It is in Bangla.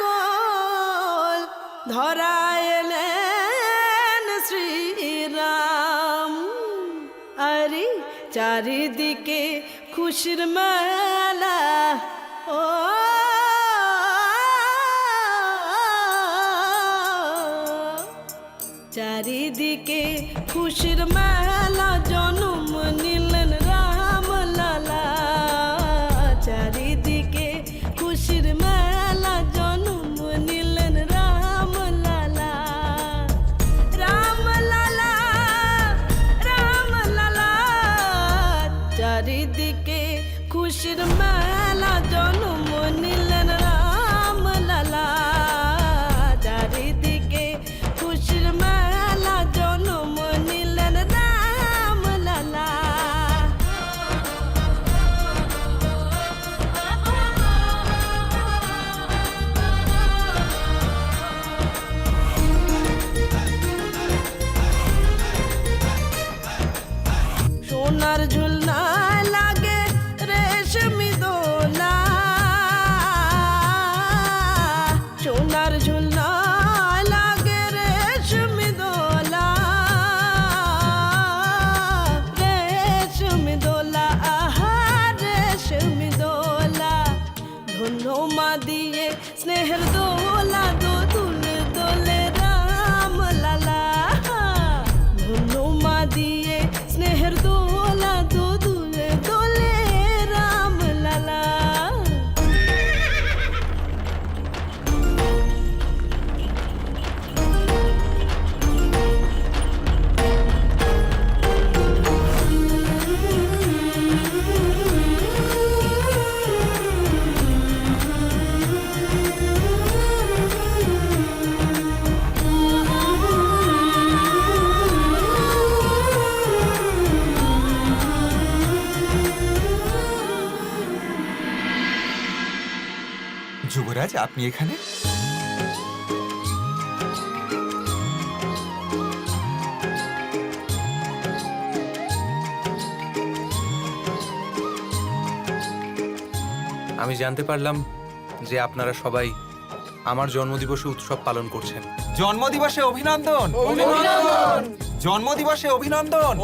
কোল ধরাইলেন শ্রীরাম। আরে চারিদিকে খুশির মেলা, ও চারিদিকে খুশির মেলা, জন্ম নিলেন রাম লালা। চারিদিকে খুশির মেলা, জন্ম নিলেন রাম লালা। রাম লালা, রাম লালা, চারিদিকে খুশির মেলা, জন্ম নিলেন রাম লালা। চারিদিকে খুশির মেলা, জন্ম নিলেন রাম লালা। সোনার ঝুলনা লাগে রেশমি দোলা, সোনার ঝুলনা লাগে রেশমি দোলা। রেশমি দোলা, আহা রেশমি দোলা, ধন্য মা দিয়ে স্নেহের দোলা, দোদুল দোলে রাম লালা। ধন্য মা দিয়ে স্নেহের দোলা, দোদুল দোলে রাম লালা। যুবরাজ, আপনি এখানে? আমি জানতে পারলাম যে আপনারা সবাই আমার জন্মদিবসে উৎসব পালন করছেন। জন্মদিবসে অভিনন্দন! জন্মদিবসে অভিনন্দন!